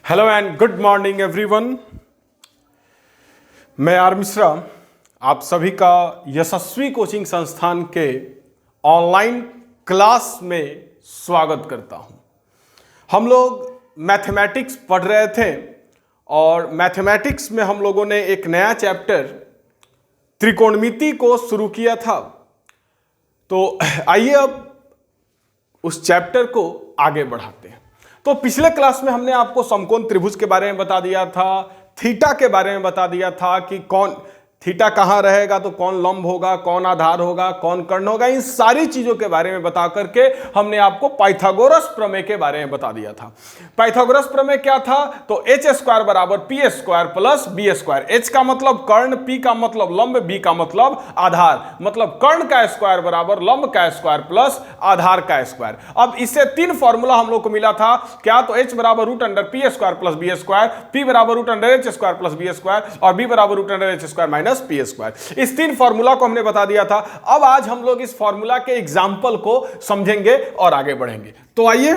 Hello and good morning everyone. मैं are Mishra आप सभी का यशस्वी कोचिंग संस्थान के ऑनलाइन क्लास में स्वागत करता हूं। हम लोग मैथमेटिक्स पढ़ रहे थे और मैथमेटिक्स में हम लोगों ने एक नया चैप्टर त्रिकोणमिति को शुरू किया था। तो आइए अब उस चैप्टर को आगे बढ़ाते हैं। तो पिछले क्लास में हमने आपको समकोण त्रिभुज के बारे में बता दिया था, थीटा के बारे में बता दिया था कि कौन थीटा कहाँ रहेगा, तो कौन लंब होगा, कौन आधार होगा, कौन कर्ण होगा। इन सारी चीजों के बारे में बता करके हमने आपको पाइथागोरस प्रमेय के बारे में बता दिया था। पाइथागोरस प्रमेय क्या था? तो एच स्क्वायर बराबर P square plus B square. H का मतलब कर्ण, पी का मतलब लंब, बी का मतलब आधार, मतलब कर्ण का स्क्वायर बराबर लंब का स्क्वायर प्लस आधार का स्क्वायर। अब इससे तीन फॉर्मूला हम लोग को मिला था क्या? तो एच बराबर root under P square plus B square, p बराबर root under H square plus B square और बी बराबर root under H square minus P square. इस तीन फार्मूला को हमने बता दिया था। अब आज हम लोग इस फार्मूला के एग्जाम्पल को समझेंगे और आगे बढ़ेंगे। तो आइए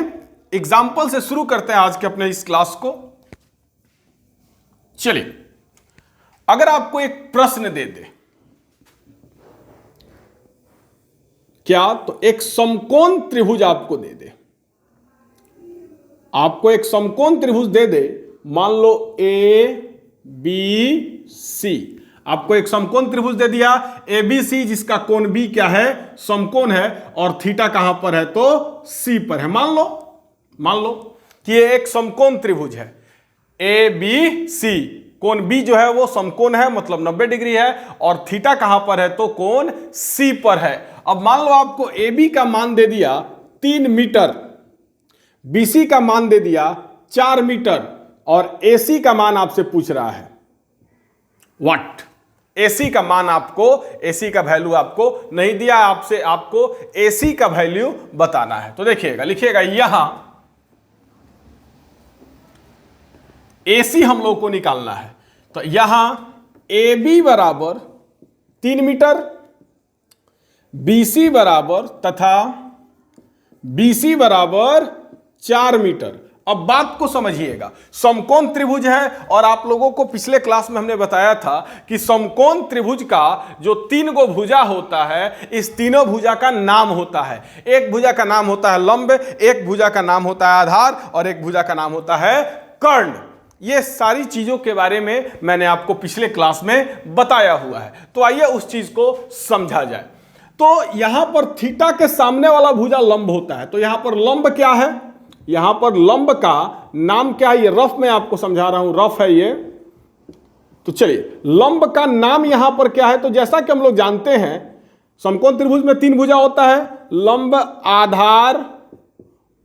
एग्जाम्पल से शुरू करते हैं आज के अपने इस क्लास को। चलिए, अगर आपको एक प्रश्न दे दे क्या, तो एक समकोण त्रिभुज आपको दे दे, आपको एक समकोण त्रिभुज दे दे, मान लो ए बी सी। आपको एक समकोण त्रिभुज दे दिया ए बी सी, जिसका कोण बी क्या है? समकोण है और थीटा कहां पर है? तो सी पर है। मान लो कि ये एक समकोण त्रिभुज है ए बी सी। कोण बी जो है वो समकोण है, मतलब 90 डिग्री है, और थीटा कहां पर है? तो कोण सी पर है। अब मान लो आपको ए बी का मान दे दिया 3 मीटर, बी सी का मान दे दिया 4 मीटर और ए सी का मान आपसे पूछ रहा है व्हाट? एसी का मान आपको, एसी का वैल्यू आपको नहीं दिया, आपको एसी का वैल्यू बताना है। तो देखिएगा, लिखिएगा यहां एसी हम लोग को निकालना है। तो यहां ए बी बराबर 3 मीटर, बीसी बराबर तथा बीसी बराबर 4 मीटर। अब बात को समझिएगा, समकोण त्रिभुज है और आप लोगों को पिछले क्लास में हमने बताया था कि समकोण त्रिभुज का जो 3 गो भुजा होता है, इस तीनों भुजा का नाम होता है। एक भुजा का नाम होता है लंब, एक भुजा का नाम होता है आधार और एक भुजा का नाम होता है कर्ण। ये सारी चीजों के बारे में मैंने आपको पिछले क्लास में बताया हुआ है। तो आइए उस चीज को समझा जाए। तो यहां पर थीटा के सामने वाला भुजा लंब होता है। तो यहां पर लंब क्या है? यहां पर लंब का नाम क्या है? ये रफ में आपको समझा रहा हूं, रफ है ये। तो चलिए, लंब का नाम यहां पर क्या है? तो जैसा कि हम लोग जानते हैं समकोण त्रिभुज में 3 भुजा होता है, लंब, आधार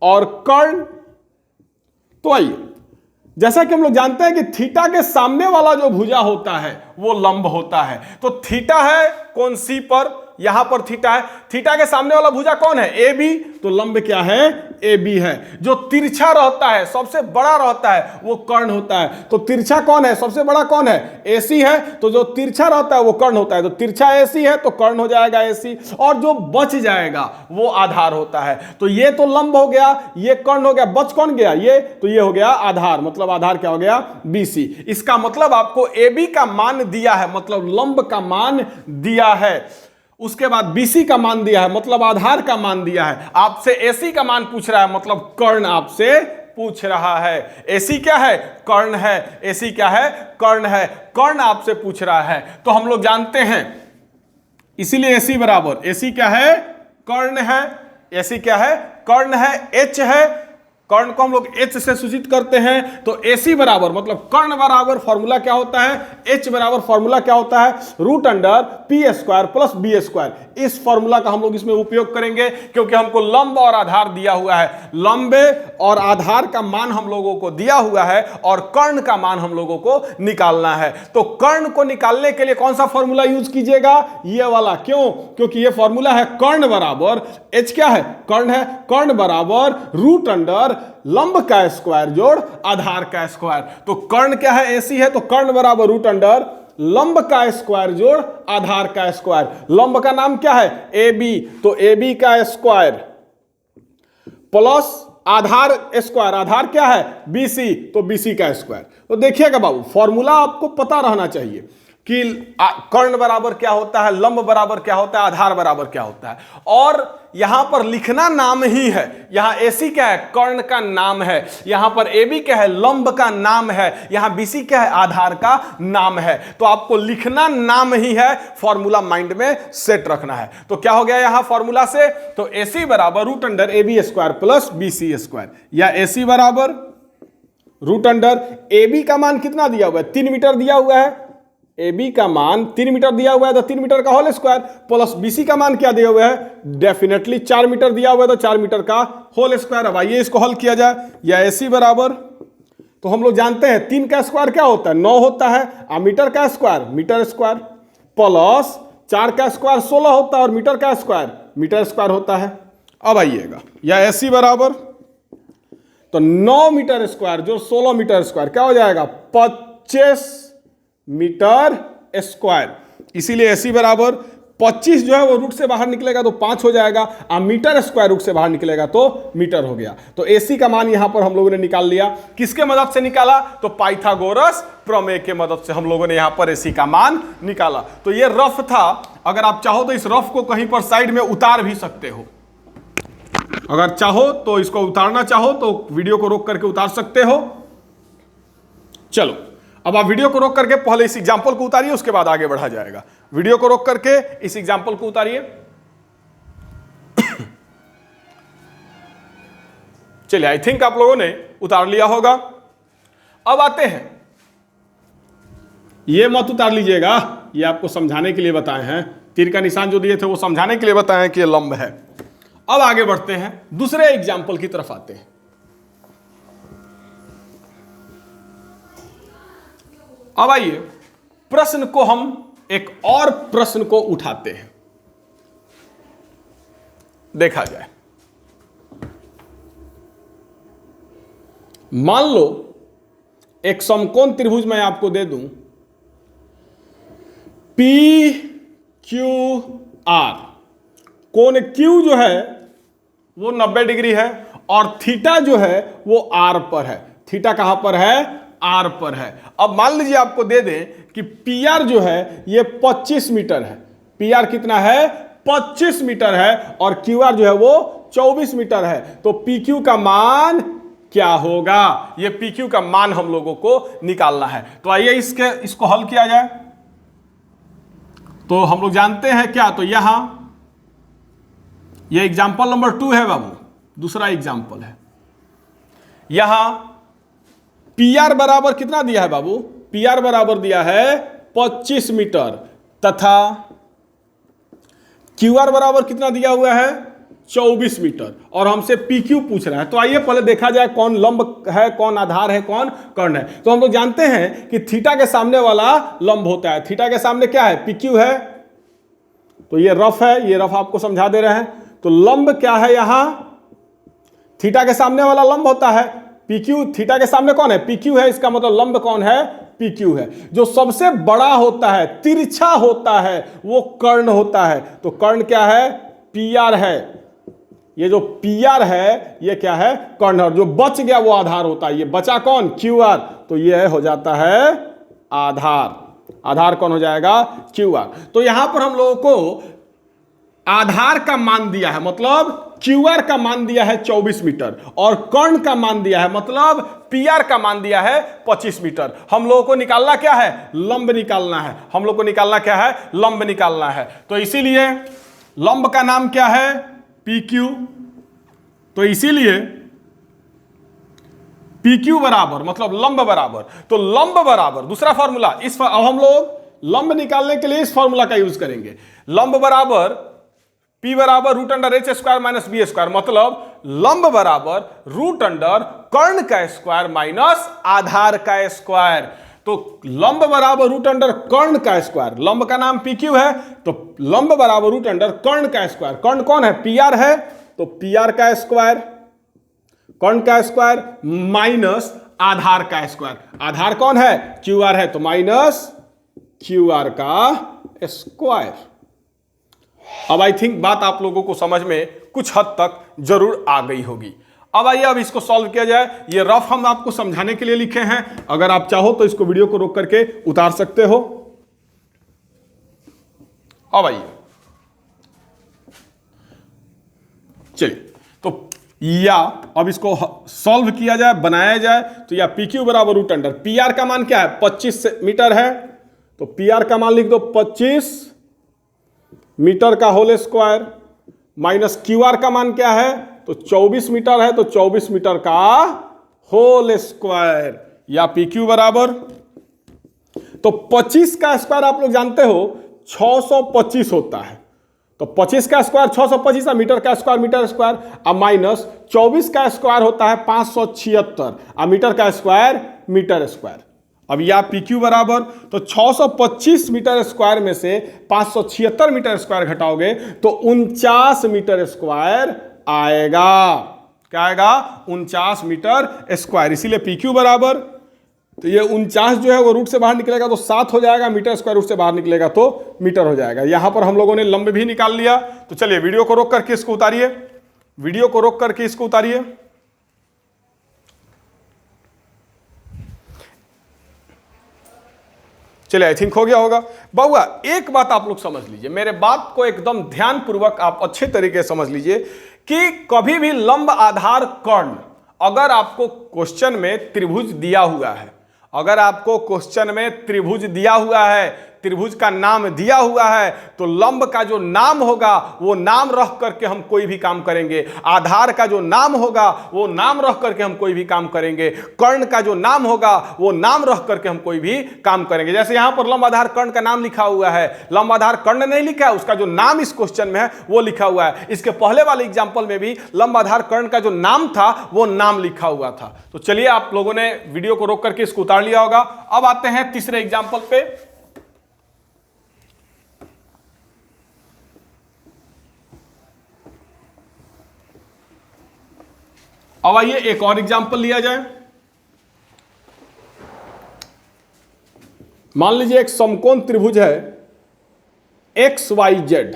और कर्ण। तो आइए, जैसा कि हम लोग जानते हैं कि थीटा के सामने वाला जो भुजा होता है वो लंब होता है। तो थीटा है कोण सी पर, यहां पर थीटा है। थीटा के सामने वाला भुजा कौन है? A B. तो लंब क्या है? ए बी है। जो तिरछा रहता है, सबसे बड़ा रहता है, वो कर्ण होता है। तो तिरछा कौन है? सबसे बड़ा कौन है? ए सी है। तो जो तिरछा रहता है वो कर्ण होता है। तो तिरछा ए सी है तो कर्ण हो जाएगा ए सी, और जो बच जाएगा वो आधार होता है। तो ये तो लंब हो गया, ये कर्ण हो गया, बच कौन गया? ये। तो ये हो गया आधार, मतलब आधार क्या हो गया? B C. इसका मतलब आपको ए बी का मान दिया है, मतलब लंब का मान दिया है। उसके बाद बीसी का मान दिया है, मतलब आधार का मान दिया है। आपसे एसी का मान पूछ रहा है, मतलब कर्ण आपसे पूछ रहा है। एसी क्या है? कर्ण है। एसी क्या है? कर्ण है। कर्ण आपसे पूछ रहा है। तो हम लोग जानते हैं, इसीलिए एसी बराबर, एसी क्या है? कर्ण है। एसी क्या है? कर्ण है। एच है, कर्ण को हम लोग एच से सूचित करते हैं। तो एसी बराबर, मतलब कर्ण बराबर फॉर्मूला क्या होता है? एच बराबर फॉर्मूला क्या होता है? Root under P square plus B square. इस फॉर्मूला का हम लोग इसमें उपयोग करेंगे, क्योंकि हमको लंब और आधार दिया हुआ है। लंब और आधार का मान हम लोगों को दिया हुआ है और कर्ण का मान हम लोगों को निकालना है। तो कर्ण को निकालने के लिए कौन सा फॉर्मूला यूज कीजिएगा? ये वाला। क्यों? क्योंकि ये फॉर्मूला है कर्ण बराबर, एच क्या है? कर्ण है। कर्ण बराबर रूट अंडर लंब का स्क्वायर जोड़ आधार का स्क्वायर। तो कर्ण क्या है? एसी है। तो कर्ण बराबर रूट अंडर लंब का स्क्वायर जोड़ आधार का स्क्वायर। लंब का नाम क्या है? A B. तो ए बी का स्क्वायर प्लस आधार स्क्वायर, आधार क्या है BC, तो BC का स्क्वायर। तो देखिएगा बाबू, फॉर्मूला आपको पता रहना चाहिए कि कर्ण बराबर क्या होता है, लंब बराबर क्या होता है, आधार बराबर क्या होता है। और यहां पर लिखना नाम ही है। यहां AC क्या है, कर्ण का नाम है। यहां पर AB क्या है, लंब का नाम है। यहां BC क्या है, आधार का नाम है। तो आपको लिखना नाम ही है, फॉर्मूला माइंड में सेट रखना है। तो क्या हो गया यहां फॉर्मूला से, तो AC बराबर root under AB square plus BC square, या AC बराबर रूट अंडर AB का मान कितना दिया हुआ है, 3 मीटर दिया हुआ है। AB का मान 3 मीटर दिया हुआ है, तो 3 मीटर का होल स्क्वायर, प्लस BC का मान क्या दिया हुआ है, डेफिनेटली 4 मीटर दिया हुआ है, तो 4 मीटर का होल स्क्वायर। अब आइए इसको हल किया जाए। या AC बराबर, तो हम लोग जानते हैं 3 का स्क्वायर क्या होता है, 9 होता है, और मीटर का स्क्वायर मीटर स्क्वायर, प्लस 4 का स्क्वायर 16 होता है, और मीटर का स्क्वायर मीटर स्क्वायर होता है। अब आइएगा, या AC बराबर, तो 9 मीटर स्क्वायर जो 16 मीटर स्क्वायर क्या हो जाएगा, 25 मीटर स्क्वायर। इसीलिए AC बराबर 25 जो है वो रूट से बाहर निकलेगा तो 5 हो जाएगा, और मीटर स्क्वायर रूट से बाहर निकलेगा तो मीटर हो गया। तो AC का मान यहां पर हम लोगों ने निकाल लिया। किसके मदद से निकाला, तो पाइथागोरस प्रमेय के मदद से हम लोगों ने यहां पर AC का मान निकाला। तो ये रफ था। अगर आप चाहो तो इस रफ को कहीं पर साइड में उतार भी सकते हो। अगर चाहो तो इसको उतारना चाहो तो वीडियो को रोक करके उतार सकते हो। चलो, अब आप वीडियो को रोक करके पहले इस एग्जांपल को उतारिए, उसके बाद आगे बढ़ा जाएगा। वीडियो को रोक करके इस एग्जांपल को उतारिए। चलिए, आई थिंक आप लोगों ने उतार लिया होगा। अब आते हैं, ये मत उतार लीजिएगा, ये आपको समझाने के लिए बताए हैं। तीर का निशान जो दिए थे वो समझाने के लिए बताए हैं कि ये लंब है। अब आगे बढ़ते हैं, दूसरे एग्जाम्पल की तरफ आते हैं। अब आइए प्रश्न को हम एक और प्रश्न को उठाते हैं, देखा जाए। मान लो एक समकोण त्रिभुज मैं आपको दे दूं, PQR। कोण Q जो है वो 90 डिग्री है, और थीटा जो है वो R पर है। थीटा कहां पर है, R पर है। अब मान लीजिए आपको दे दें कि PR जो है ये 25 मीटर है। PR कितना है, 25 मीटर है, और QR जो है वो 24 मीटर है। तो PQ का मान क्या होगा, ये PQ का मान हम लोगों को निकालना है। तो आइए इसको हल किया जाए। तो हम लोग जानते हैं क्या, तो यहां ये एग्जाम्पल नंबर 2 है बाबू, दूसरा एग्जाम्पल है। यहां PR बराबर कितना दिया है बाबू, PR बराबर दिया है 25 मीटर, तथा QR बराबर कितना दिया हुआ है, 24 मीटर, और हमसे PQ पूछ रहा है। तो आइए पहले देखा जाए कौन लंब है, कौन आधार है, कौन कर्ण है। तो हम लोग जानते हैं कि थीटा के सामने वाला लंब होता है। थीटा के सामने क्या है, PQ है। तो ये रफ है, ये रफ आपको समझा दे रहे हैं। तो लंब क्या है, यहां थीटा के सामने वाला लंब होता है PQ। थीटा के सामने कौन है, PQ है। इसका मतलब लंब कौन है, PQ है। जो सबसे बड़ा होता है, तिरछा होता है, वो कर्ण होता है। तो कर्ण क्या है, PR है। ये जो PR है ये क्या है, कर्ण है। जो बच गया वो आधार होता है। ये बचा कौन, QR। तो ये हो जाता है आधार। आधार कौन हो जाएगा, QR। तो यहां पर हम लोगों को आधार का मान दिया है, मतलब QR का मान दिया है 24 मीटर, और कर्ण का मान दिया है, मतलब PR का मान दिया है 25 मीटर। हम लोगों को निकालना क्या है, लंब निकालना है। हम लोग को निकालना क्या है, लंब निकालना है। तो इसीलिए लंब का नाम क्या है, PQ। तो इसीलिए PQ बराबर मतलब लंब बराबर, तो लंब बराबर दूसरा फॉर्मूला। अब हम लोग लंब निकालने के लिए इस फॉर्मूला का यूज करेंगे। लंब बराबर P बराबर root under H square minus B square, मतलब लंब बराबर रूट अंडर कर्ण का स्क्वायर माइनस आधार का स्क्वायर। तो लंब बराबर रूट अंडर कर्ण का स्क्वायर, लंब का नाम PQ है, तो लंब बराबर रूट अंडर कर्ण का स्क्वायर। कर्ण कौन है, PR है, तो PR का स्क्वायर, कर्ण का स्क्वायर माइनस आधार का स्क्वायर। आधार कौन है, QR है, तो माइनस QR का स्क्वायर। अब आई थिंक बात आप लोगों को समझ में कुछ हद तक जरूर आ गई होगी। अब आइए अब इसको सॉल्व किया जाए। ये रफ हम आपको समझाने के लिए लिखे हैं, अगर आप चाहो तो इसको वीडियो को रोक करके उतार सकते हो। अब आइए चलिए, तो या अब इसको सॉल्व किया जाए, बनाया जाए। तो या पी क्यू बराबर रूट अंडर पी आर का मान क्या है, 25 मीटर है, तो पी आर का मान लिख दो 25 मीटर का whole square, minus Q R का मान क्या है, तो 24 मीटर है, तो 24 मीटर का होल स्क्वायर। या पी क्यू बराबर, तो 25 का स्क्वायर आप लोग जानते हो 625 होता है, तो 25 का स्क्वायर 625 है, मीटर का स्क्वायर मीटर स्क्वायर, अब माइनस 24 का स्क्वायर होता है 576 और मीटर का स्क्वायर मीटर स्क्वायर। अब या पी क्यू बराबर, तो 625 मीटर स्क्वायर में से 576 मीटर स्क्वायर घटाओगे तो 49 मीटर स्क्वायर आएगा। क्या आएगा, 49 मीटर स्क्वायर। इसीलिए पी क्यू बराबर, तो ये 49 जो है वो रूट से बाहर निकलेगा तो 7 हो जाएगा, मीटर स्क्वायर रूट से बाहर निकलेगा तो मीटर हो जाएगा। यहां पर हम लोगों ने लंब भी निकाल लिया। तो चलिए वीडियो को रोक करके इसको उतारिए, वीडियो को रोक करके इसको उतारिए। चलिए, आई थिंक हो गया होगा। बाबूआ एक बात आप लोग समझ लीजिए, मेरे बात को एकदम ध्यान पूर्वक आप अच्छे तरीके से समझ लीजिए कि कभी भी लंब आधार कर्ण, अगर आपको क्वेश्चन में त्रिभुज दिया हुआ है, अगर आपको क्वेश्चन में त्रिभुज दिया हुआ है, त्रिभुज का नाम दिया हुआ है, तो लंब का जो नाम होगा वो नाम रख करके हम कोई भी काम करेंगे। आधार का जो नाम होगा वो नाम रख करके हम कोई भी काम करेंगे। कर्ण का जो नाम होगा वो नाम रख करके हम कोई भी काम करेंगे। जैसे यहां पर लंब आधार कर्ण का नाम लिखा हुआ है, लंब आधार कर्ण नहीं लिखा है, उसका जो नाम इस क्वेश्चन में है वो लिखा हुआ है। इसके पहले वाले एग्जाम्पल में भी लंब आधार कर्ण का जो नाम था वो नाम लिखा हुआ था। तो चलिए, आप लोगों ने वीडियो को रोक करके इसको उतार लिया होगा। अब आते हैं तीसरे एग्जाम्पल पे। अब आइए एक और एग्जाम्पल लिया जाए। मान लीजिए एक समकोण त्रिभुज है एक्स वाई जेड,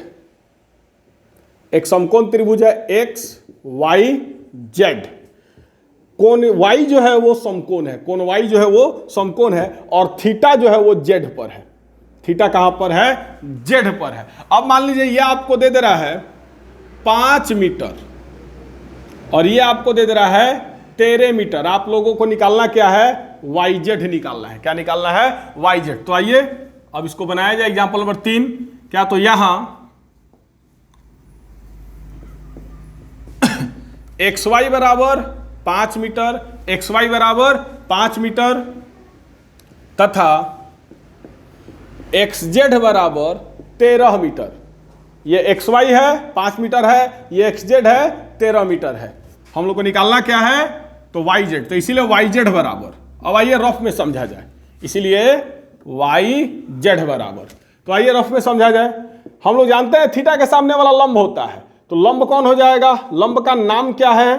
एक समकोण त्रिभुज है एक्स वाई जेड। कोण वाई जो है वो समकोण है, कोण वाई जो है वो समकोण है, और थीटा जो है वो जेड पर है। थीटा कहां पर है, जेड पर है। अब मान लीजिए यह आपको दे दे रहा है 5 मीटर और ये आपको दे दे रहा है 13 मीटर। आप लोगों को निकालना क्या है, वाई जेड निकालना है। क्या निकालना है, वाई जेड। तो आइए अब इसको बनाया जाए। एग्जाम्पल नंबर 3 क्या, तो यहां एक्स वाई बराबर 5 मीटर, एक्स वाई बराबर 5 मीटर तथा एक्स जेड बराबर 13 मीटर। ये एक्स वाई है 5 मीटर है, ये एक्स जेड है 13 मीटर है। हम लोग को निकालना क्या है, तो वाई जेड। तो इसीलिए वाई जेड बराबर, अब आइए रफ में समझा जाए, इसीलिए वाई जेड बराबर। तो आइए रफ में समझा जाए। हम लोग जानते हैं थीटा के सामने वाला लंब होता है, तो लंब कौन हो जाएगा, लंब का नाम क्या है,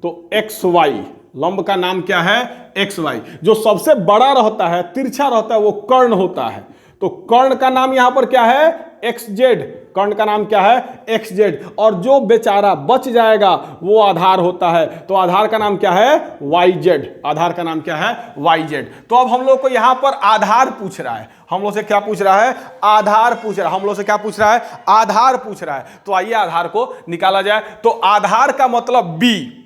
तो एक्स वाई। लंब का नाम क्या है, एक्स वाई। जो सबसे बड़ा रहता है, तिरछा रहता है, वो कर्ण होता है। तो कर्ण का नाम यहां पर क्या है, एक्स जेड। कर्ण का नाम क्या है, एक्स जेड। और जो बेचारा बच जाएगा वो आधार होता है, तो आधार का नाम क्या है, वाई जेड। आधार का नाम क्या है, वाई जेड। तो अब हम लोग को यहां पर आधार पूछ रहा है, हम लोग से क्या पूछ रहा है, आधार पूछ रहा है। हम लोग से क्या पूछ रहा है, आधार पूछ रहा है। तो आइए आधार को निकाला जाए। तो आधार का मतलब बी।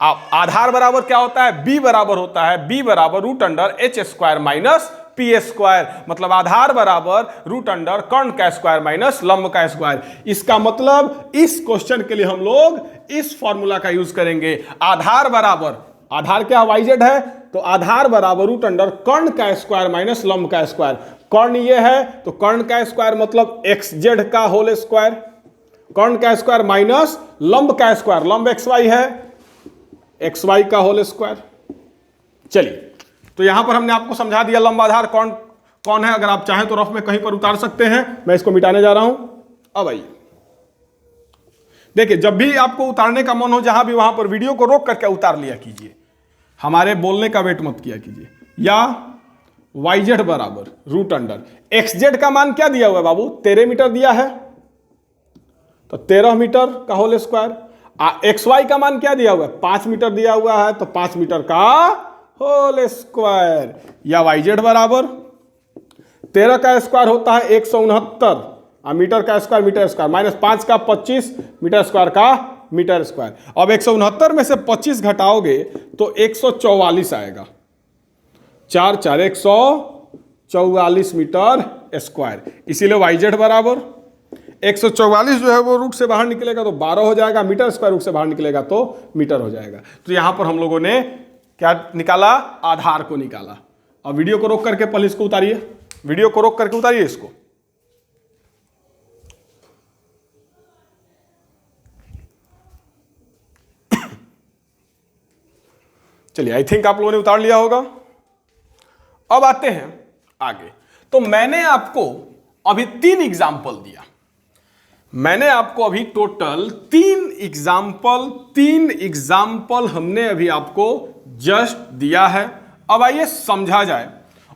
आधार बराबर क्या होता है, बी बराबर होता है, बी बराबर root under H square minus P square. मतलब आधार बराबर रूट अंडर कर्ण का स्क्वायर माइनस लंब का स्क्वायर। इसका मतलब इस क्वेश्चन के लिए हम लोग इस फॉर्मूला का यूज करेंगे। आधार बराबर, आधार क्या वाई जेड है, तो आधार बराबर रूट अंडर कर्ण का स्क्वायर माइनस लंब का स्क्वायर। कर्ण ये है तो कर्ण का स्क्वायर मतलब एक्स जेड का होल स्क्वायर, कर्ण का स्क्वायर माइनस लंब का स्क्वायर, लंब एक्स वाई है, एक्स वाई का होल स्क्वायर। चलिए, तो यहां पर हमने आपको समझा दिया लंब आधार कौन कौन है। अगर आप चाहें तो रफ में कहीं पर उतार सकते हैं, मैं इसको मिटाने जा रहा हूं। अब आइए देखिए, जब भी आपको उतारने का मन हो जहां भी, वहां पर वीडियो को रोक करके उतार लिया कीजिए, हमारे बोलने का वेट मत किया कीजिए। या वाई जेड बराबर रूट अंडर एक्स जेड का मान क्या दिया हुआ है बाबू, 13 मीटर दिया है, तो 13 मीटर का होल स्क्वायर। एक्स वाई का मान क्या दिया हुआ है, 5 मीटर दिया हुआ है, तो 5 मीटर का होल स्क्वायर, या वाई जेड बराबर 13 का स्क्वायर होता है 169, मीटर का स्क्वायर मीटर स्क्वायर, माइनस 5 का 25 मीटर स्क्वायर का मीटर स्क्वायर। अब 169 में से 25 घटाओगे तो 144 आएगा, 4 4 144 मीटर स्क्वायर। इसीलिए वाई जेड बराबर 144 जो है वो रूट से बाहर निकलेगा तो 12 हो जाएगा, मीटर स्क्वायर रूट से बाहर निकलेगा तो मीटर हो जाएगा। तो यहां पर हम लोगों ने क्या निकाला, आधार को निकाला। अब वीडियो को रोक करके पहले इसको उतारिए, वीडियो को रोक करके उतारिए इसको। चलिए, आई थिंक आप लोगों ने उतार लिया होगा। अब आते हैं आगे। तो मैंने आपको अभी 3 एग्जाम्पल दिया, मैंने आपको अभी टोटल 3 एग्जाम्पल हमने अभी आपको जस्ट दिया है। अब आइए समझा जाए।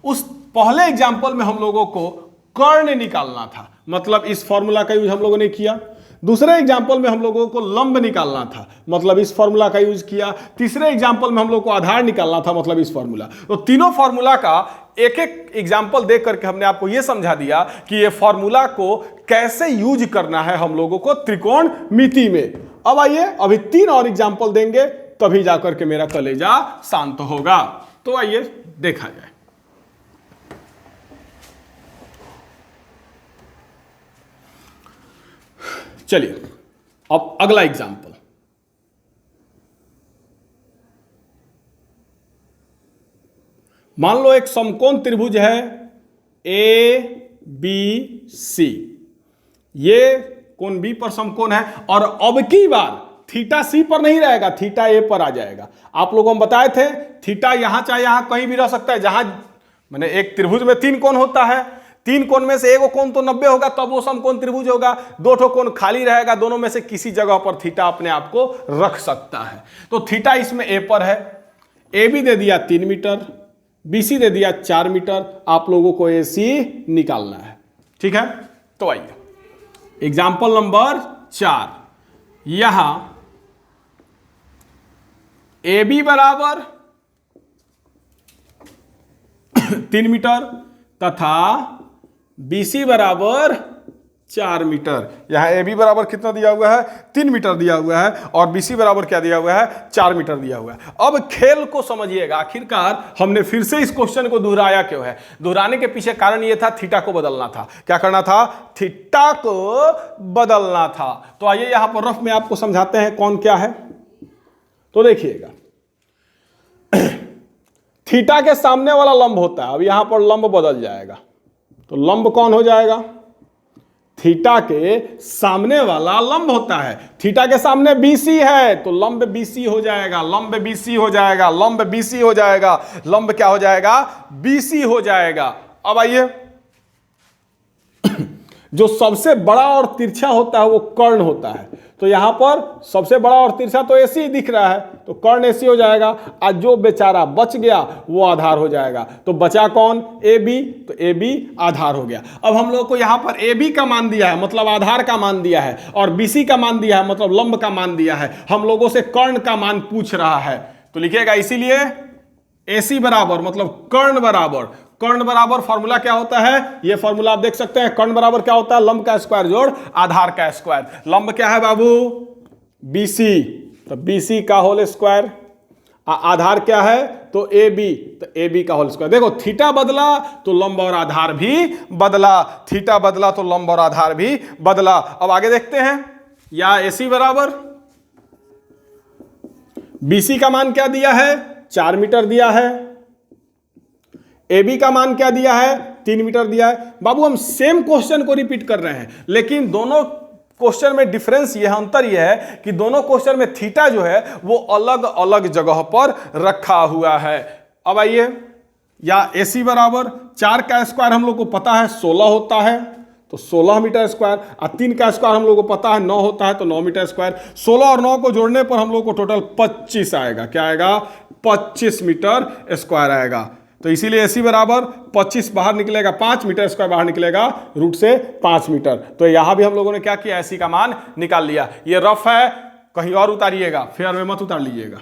उस पहले एग्जाम्पल में हम लोगों को कर्ण निकालना था, मतलब इस फॉर्मूला का यूज हम लोगों ने किया। दूसरे एग्जाम्पल में हम लोगों को लंब निकालना था, मतलब इस फॉर्मूला का यूज किया। तीसरे एग्जाम्पल में हम लोग को आधार निकालना था, मतलब इस फॉर्मूला। तो तीनों फॉर्मूला का एक एक एग्जाम्पल देख करके हमने आपको यह समझा दिया कि ये फॉर्मूला को कैसे यूज करना है हम लोगों को त्रिकोणमिति में। अब आइए अभी 3 और एग्जाम्पल देंगे, तभी जाकर के मेरा कलेजा शांत होगा। तो आइए देखा जाए। चलिए, अब अगला एग्जाम्पल। मान लो एक समकोण त्रिभुज है ए बी सी, ये कोण बी पर समकोण है, और अब की बार थीटा सी पर नहीं रहेगा, थीटा ए पर आ जाएगा। आप लोगों को हम बताए थे थीटा यहां चाहे यहां कहीं भी रह सकता है। जहां मैंने एक त्रिभुज में 3 कोण होता है, 3 कोण में से एक कोण तो 90 होगा, तब वो समकोण त्रिभुज होगा। 2 ठो कोण खाली रहेगा, दोनों में से किसी जगह पर थीटा अपने आप को रख सकता है। तो थीटा इसमें ए पर है, ए बी दे दिया 3 मीटर, बी सी दे दिया 4 मीटर। आप लोगों को ए सी निकालना है, ठीक है। तो आइए एग्जाम्पल नंबर 4। यहां ए बी बराबर 3 मीटर तथा BC बराबर 4 मीटर। यहां ए बी बराबर कितना दिया हुआ है, 3 मीटर दिया हुआ है, और BC बराबर क्या दिया हुआ है, 4 मीटर दिया हुआ है। अब खेल को समझिएगा, आखिरकार हमने फिर से इस क्वेश्चन को दोहराया क्यों है। दोहराने के पीछे कारण यह था, थीटा को बदलना था। क्या करना था, थीटा को बदलना था। तो आइए यहां पर रफ में आपको समझाते हैं कौन क्या है। तो देखिएगा, थीटा के सामने वाला लंब होता है, अब यहां पर लंब बदल जाएगा। तो लंब कौन हो जाएगा, थीटा के सामने वाला लंब होता है। थीटा के सामने BC है तो लंब BC हो जाएगा, लंब BC हो जाएगा, लंब BC हो जाएगा, लंब क्या हो जाएगा, BC हो जाएगा। अब आइए, जो सबसे बड़ा और तिरछा होता है वो कर्ण होता है। तो यहां पर सबसे बड़ा और तिरछा तो AC दिख रहा है, तो कर्ण AC हो जाएगा। आज जो बेचारा बच गया वो आधार हो जाएगा। तो बचा कौन, AB, तो AB आधार हो गया। अब हम लोग को यहां पर AB का मान दिया है, मतलब आधार का मान दिया है, और BC का मान दिया है, मतलब लंब का मान दिया है। हम लोगों से कर्ण का मान पूछ रहा है, तो लिखिएगा इसीलिए AC बराबर मतलब कर्ण बराबर, कर्ण बराबर फॉर्मूला क्या होता है, ये फॉर्मूला आप देख सकते हैं। कर्ण बराबर क्या होता है, लंब का स्क्वायर जोड़ आधार का स्क्वायर। लंब क्या है बाबू, BC, तो BC का होल स्क्वायर। आधार क्या है, तो AB, तो AB का होल स्क्वायर। देखो थीटा बदला तो लंब और आधार भी बदला, थीटा बदला तो लंब और आधार भी बदला। अब आगे देखते हैं, या AC बराबर BC का मान क्या दिया है, 4 मीटर दिया है। AB का मान क्या दिया है, 3 मीटर दिया है। बाबू हम सेम क्वेश्चन को रिपीट कर रहे हैं, लेकिन दोनों क्वेश्चन में डिफरेंस यह अंतर यह है कि दोनों क्वेश्चन में थीटा जो है वो अलग अलग जगह पर रखा हुआ है। अब आइए, या AC बराबर 4 का स्क्वायर हम लोग को पता है 16 होता है, तो 16 मीटर स्क्वायर, और 3 का स्क्वायर हम लोग को पता है 9 होता है, तो 9 मीटर स्क्वायर। 16 और 9 को जोड़ने पर हम लोग को टोटल 25 आएगा। क्या आएगा, 25 मीटर स्क्वायर आएगा। तो इसीलिए AC बराबर 25 बाहर निकलेगा, 5 मीटर स्क्वायर बाहर निकलेगा, रूट से 5 मीटर। तो यहां भी हम लोगों ने क्या किया, AC का मान निकाल लिया। ये रफ है, कहीं और उतारिएगा, फेयर में मत उतार लीजिएगा।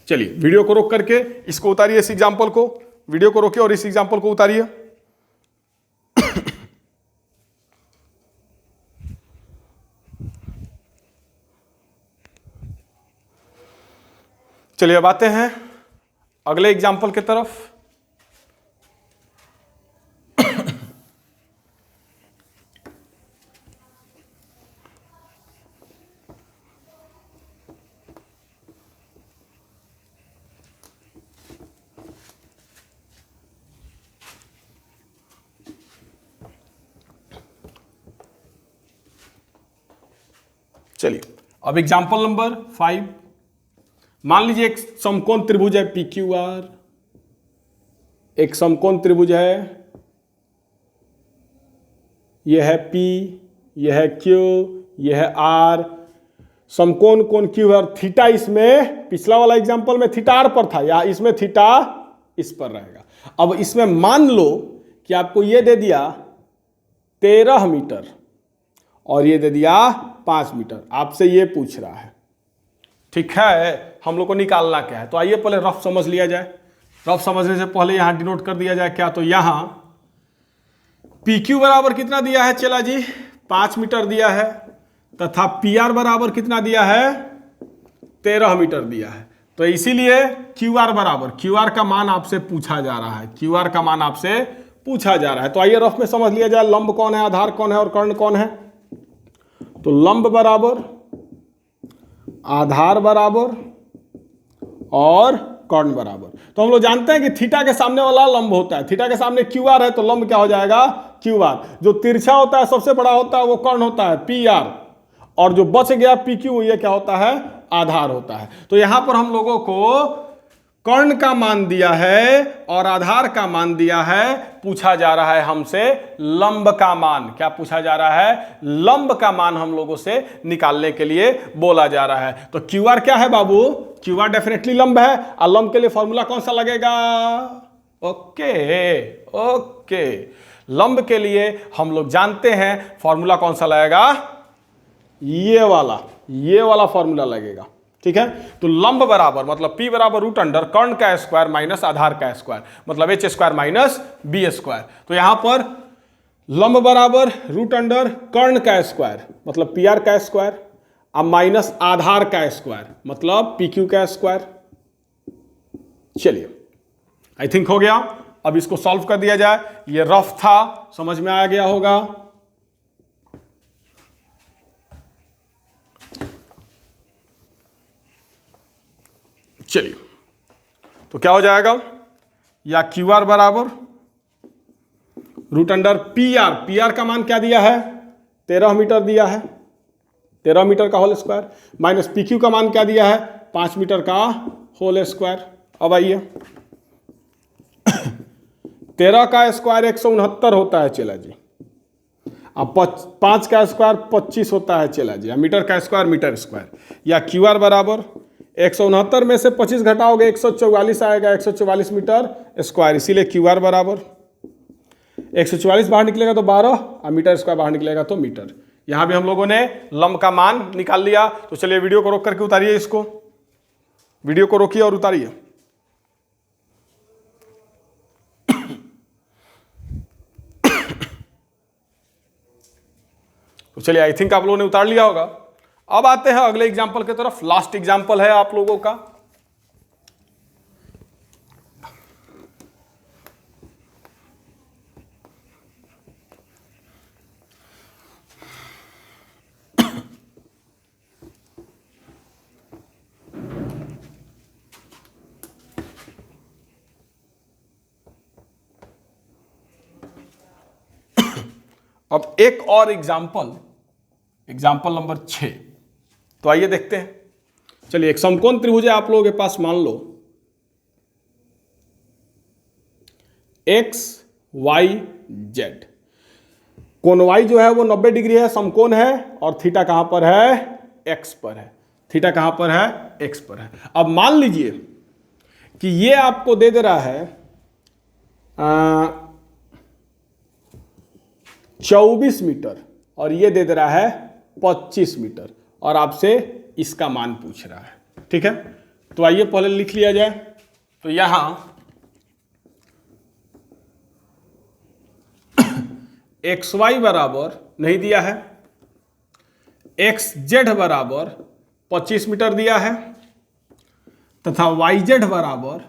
चलिए वीडियो को रोक करके इसको उतारिए, इस एग्जाम्पल को, वीडियो को रोकिए और इस एग्जाम्पल को उतारिए। चलिए अब आते हैं अगले एग्जाम्पल की तरफ। चलिए अब एग्जाम्पल नंबर 5। मान लीजिए एक समकोण त्रिभुज है PQR, एक समकोण त्रिभुज है, यह है P, यह है Q, यह है R। समकोण कोण Q और थीटा इसमें, पिछला वाला एग्जाम्पल में थीटा R पर था, या इसमें थीटा इस पर रहेगा। अब इसमें मान लो कि आपको ये दे दिया 13 मीटर और ये दे दिया 5 मीटर, आपसे ये पूछ रहा है, ठीक है, हम लोग को निकालना क्या है। तो आइए पहले रफ समझ लिया जाए। रफ समझने से पहले यहां डिनोट कर दिया जाए क्या, तो यहां PQ बराबर कितना दिया है चला जी, 5 मीटर दिया है, तथा PR बराबर कितना दिया है, 13 मीटर दिया है। तो इसीलिए QR बराबर, QR का मान आपसे पूछा जा रहा है, QR का मान आपसे पूछा जा रहा है। तो आइए रफ में समझ लिया जाए, लंब कौन है, आधार कौन है और कर्ण कौन है। तो लंब बराबर आधार बराबर और कर्ण बराबर। तो हम लोग जानते हैं कि थीटा के सामने वाला लंब होता है, थीटा के सामने QR है तो लंब क्या हो जाएगा, QR। जो तिरछा होता है, सबसे बड़ा होता है, वो कर्ण होता है PR, और जो बच गया PQ, ये क्या होता है, आधार होता है। तो यहां पर हम लोगों को कर्ण का मान दिया है और आधार का मान दिया है, पूछा जा रहा है हमसे लंब का मान। क्या पूछा जा रहा है, लंब का मान हम लोगों से निकालने के लिए बोला जा रहा है। तो QR क्या है बाबू, QR डेफिनेटली लंब है, और लंब के लिए फॉर्मूला कौन सा लगेगा, ओके, लंब के लिए हम लोग जानते हैं फॉर्मूला कौन सा लगेगा, ये वाला फॉर्मूला लगेगा, ठीक है। तो लंब बराबर मतलब P बराबर रूट अंडर कर्ण का स्क्वायर माइनस आधार का स्क्वायर, मतलब H square minus B square. तो यहां पर लंब बराबर रूट अंडर कर्ण का स्क्वायर मतलब PR का स्क्वायर, अब माइनस आधार का स्क्वायर मतलब PQ का स्क्वायर। चलिए आई थिंक हो गया। अब इसको सॉल्व कर दिया जाए। ये रफ था, समझ में आ गया होगा। चलिए तो क्या हो जाएगा, या QR बराबर रूट अंडर PR का मान क्या दिया है, 13 मीटर दिया है, 13 मीटर का होल स्क्वायर, माइनस PQ का मान क्या दिया है, 5 मीटर का होल स्क्वायर। अब आइए 13 का स्क्वायर 169 होता है चला जी, अब 5 का स्क्वायर 25 होता है चला जी, मीटर का स्क्वायर मीटर स्क्वायर। या QR बराबर 169 में से 25 घटाओगे 144 आएगा, 144 मीटर स्क्वायर। इसीलिए QR बराबर 144 बाहर निकलेगा तो 12 और मीटर स्क्वायर बाहर निकलेगा तो मीटर। यहां भी हम लोगों ने लंब का मान निकाल लिया। तो चलिए वीडियो को रोक करके उतारिए, इसको वीडियो को रोकिए और उतारिए। तो चलिए आई थिंक आप लोगों ने उतार लिया होगा। अब आते हैं अगले एग्जाम्पल की तरफ। लास्ट एग्जाम्पल है आप लोगों का। अब एक और एग्जाम्पल नंबर 6। तो आइए देखते हैं। चलिए एक समकोण त्रिभुज है आप लोगों के पास, मान लो XYZ। कोण Y जो है वो 90 डिग्री है, समकोण है, और थीटा कहां पर है, X पर है। थीटा कहां पर है, X पर है। अब मान लीजिए कि ये आपको दे दे रहा है 24 मीटर और ये दे दे रहा है 25 मीटर और आपसे इसका मान पूछ रहा है। ठीक है, तो आइए पहले लिख लिया जाए। तो यहां एक्स वाई बराबर नहीं दिया है, एक्स जेड बराबर 25 मीटर दिया है तथा वाई जेड बराबर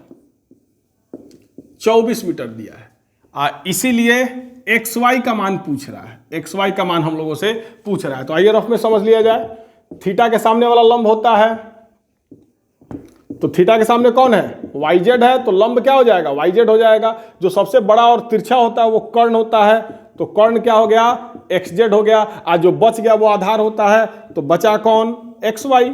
24 मीटर दिया है। इसीलिए एक्स वाई का मान पूछ रहा है, एक्स वाई का मान हम लोगों से पूछ रहा है। तो आइए रफ में समझ लिया जाए। थीटा के सामने वाला लंब होता है, तो थीटा के सामने कौन है, वाई जेड है, तो लंब क्या हो जाएगा, वाई जेड हो जाएगा। जो सबसे बड़ा और तिरछा होता है वो कर्ण होता है, तो कर्ण क्या हो गया, एक्स जेड हो गया। आज जो बच गया वो आधार होता है, तो बचा कौन, एक्स वाई,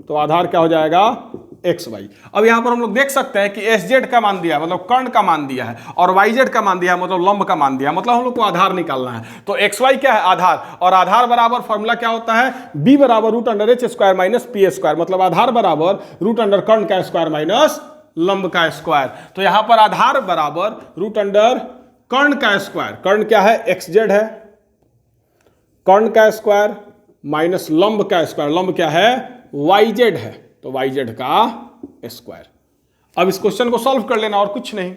तो आधार क्या हो जाएगा, एक्स वाई। अब यहां पर हम लोग देख सकते हैं कि एस जेड का मान दिया है मतलब कर्ण का मान दिया है, और वाई जेड का मान दिया है मतलब लंब का मान दिया है, मतलब हम लोग को आधार निकालना है। तो एक्स वाई क्या है, आधार, और आधार बराबर फॉर्मूला क्या होता है, बी बराबर root under H square minus P square, मतलब आधार बराबर रूट अंडर कर्ण का स्क्वायर माइनस लंब का स्क्वायर। तो यहां पर आधार बराबर रूट अंडर कर्ण का स्क्वायर, कर्ण क्या है, एक्स जेड है, कर्ण का स्क्वायर माइनस लंब का स्क्वायर, लंब क्या है, वाई जेड है, तो वाई जेड का स्क्वायर। अब इस क्वेश्चन को सॉल्व कर लेना और कुछ नहीं।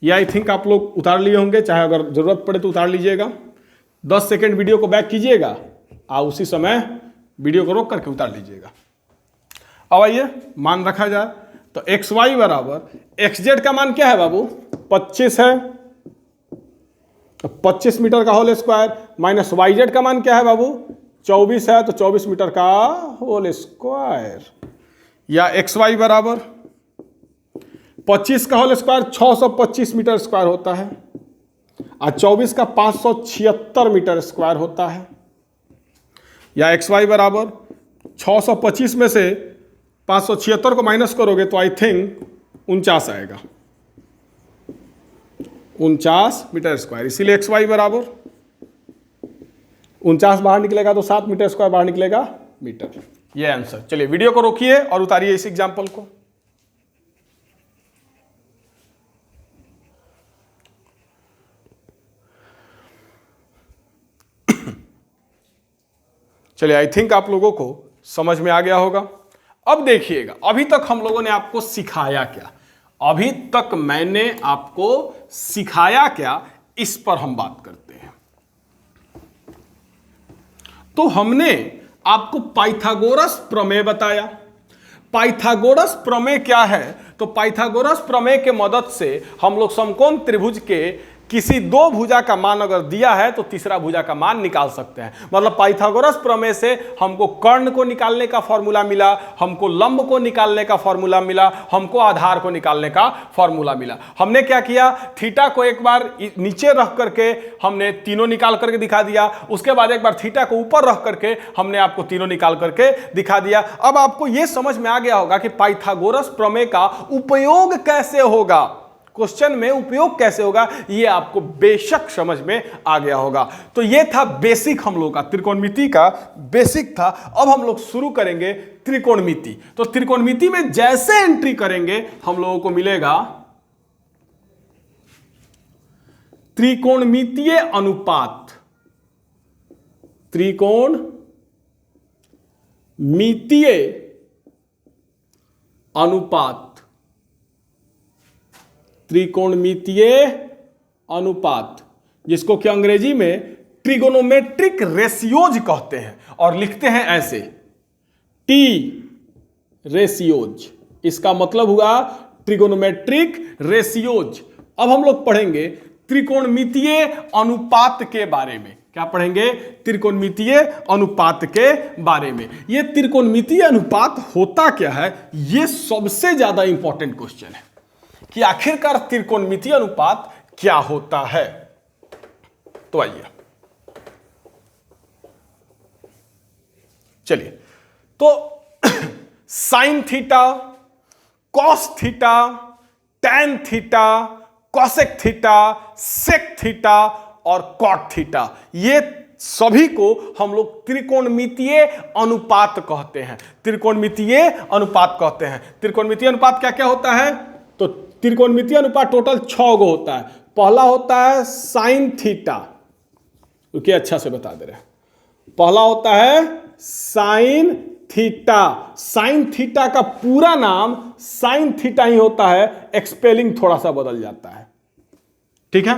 ये आई थिंक आप लोग उतार लिए होंगे, चाहे अगर जरूरत पड़े तो उतार लीजिएगा। 10 सेकेंड वीडियो को बैक कीजिएगा और उसी समय वीडियो को रोक करके उतार लीजिएगा। अब आइए मान रखा जाए, तो एक्स वाई बराबर एक्स जेड का मान क्या है बाबू, 25 है, तो 25 मीटर का whole square, minus Y Z का मान क्या है बाबू, 24 है, तो 24 मीटर का होल स्क्वायर। या एक्स वाई बराबर 25 का होल स्क्वायर 625 मीटर स्क्वायर होता है, और 24 का 576 मीटर स्क्वायर होता है। या एक्स वाई बराबर 625 में से 576 को माइनस करोगे तो आई थिंक 49 आएगा, 49 मीटर स्क्वायर। इसीलिए एक्स वाई बराबर 49 बाहर निकलेगा तो 7 मीटर स्क्वायर बाहर निकलेगा मीटर। ये आंसर। चलिए वीडियो को रोकिए और उतारिए इस एग्जाम्पल को। चलिए आई थिंक आप लोगों को समझ में आ गया होगा। अब देखिएगा, अभी तक हम लोगों ने आपको सिखाया क्या, अभी तक मैंने आपको सिखाया क्या, इस पर हम बात करते हैं। तो हमने आपको पाइथागोरस प्रमेय बताया। पाइथागोरस प्रमेय क्या है, तो पाइथागोरस प्रमेय के मदद से हम लोग समकोण त्रिभुज के किसी दो भुजा का मान अगर दिया है तो तीसरा भुजा का मान निकाल सकते हैं। मतलब पाइथागोरस प्रमेय से हमको कर्ण को निकालने का फॉर्मूला मिला, हमको लंब को निकालने का फॉर्मूला मिला, हमको आधार को निकालने का फॉर्मूला मिला। हमने क्या किया, थीटा को एक बार नीचे रख करके हमने तीनों निकाल करके दिखा दिया, उसके बाद एक बार थीटा को ऊपर रख करके हमने आपको तीनों निकाल करके दिखा दिया। अब आपको यह समझ में आ गया होगा कि पाइथागोरस प्रमेय का उपयोग कैसे होगा, क्वेश्चन में उपयोग कैसे होगा, ये आपको बेशक समझ में आ गया होगा। तो ये था बेसिक, हम लोग का त्रिकोणमिति का बेसिक था। अब हम लोग शुरू करेंगे त्रिकोणमिति। तो त्रिकोणमिति में जैसे एंट्री करेंगे हम लोगों को मिलेगा त्रिकोणमितीय अनुपात, त्रिकोणमितीय अनुपात, त्रिकोणमितीय अनुपात, जिसको कि अंग्रेजी में ट्रिगोनोमेट्रिक रेशियोज कहते हैं और लिखते हैं ऐसे टी रेशियोज। इसका मतलब हुआ ट्रिगोनोमेट्रिक रेशियोज। अब हम लोग पढ़ेंगे त्रिकोणमितीय अनुपात के बारे में। क्या पढ़ेंगे, त्रिकोणमितीय अनुपात के बारे में। यह त्रिकोणमितीय अनुपात होता क्या है, यह सबसे ज्यादा इंपॉर्टेंट क्वेश्चन है कि आखिरकार त्रिकोणमितीय अनुपात क्या होता है। तो आइए चलिए, तो sine theta, cos theta, tan theta, cosec theta, sec theta और कॉट थीटा, ये सभी को हम लोग त्रिकोणमितीय अनुपात कहते हैं। त्रिकोणमितीय अनुपात कहते हैं। त्रिकोणमितीय अनुपात क्या क्या होता है, तो त्रिकोणमितीय अनुपात टोटल 6 गो होता है। पहला होता है साइन थीटा, क्योंकि अच्छा से बता दे रहे हैं। पहला होता है साइन थीटा। साइन थीटा का पूरा नाम साइन थीटा ही होता है, एक्सपेलिंग थोड़ा सा बदल जाता है। ठीक है,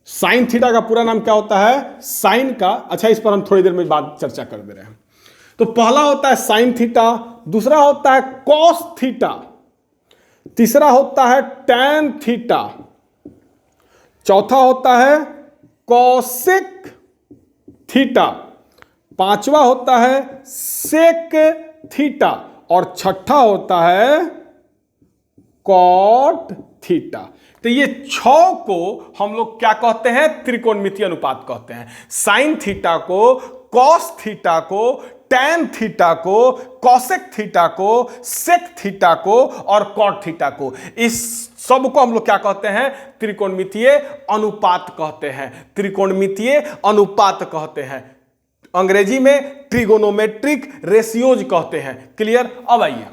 साइन थीटा का पूरा नाम क्या होता है? साइन का, अच्छा इस पर हम थोड़ी देर में बाद चर्चा कर दे रहे हैं। तो पहला होता है साइन थीटा, दूसरा होता है कॉस थीटा, तीसरा होता है टैन थीटा, चौथा होता है कॉसेक थीटा, पांचवा होता है सेक थीटा और छठा होता है कॉट थीटा। तो ये 6 को हम लोग क्या कहते हैं? त्रिकोणमितीय अनुपात कहते हैं। साइन थीटा को, कॉस थीटा को, टैन थीटा को, कॉसेक थीटा को, सेक थीटा को और कॉट थीटा को, इस सब को हम लोग क्या कहते हैं? त्रिकोणमितीय अनुपात कहते हैं। त्रिकोणमितीय अनुपात कहते हैं, अंग्रेजी में ट्रिगोनोमेट्रिक रेशियोज कहते हैं। क्लियर? अब आइए,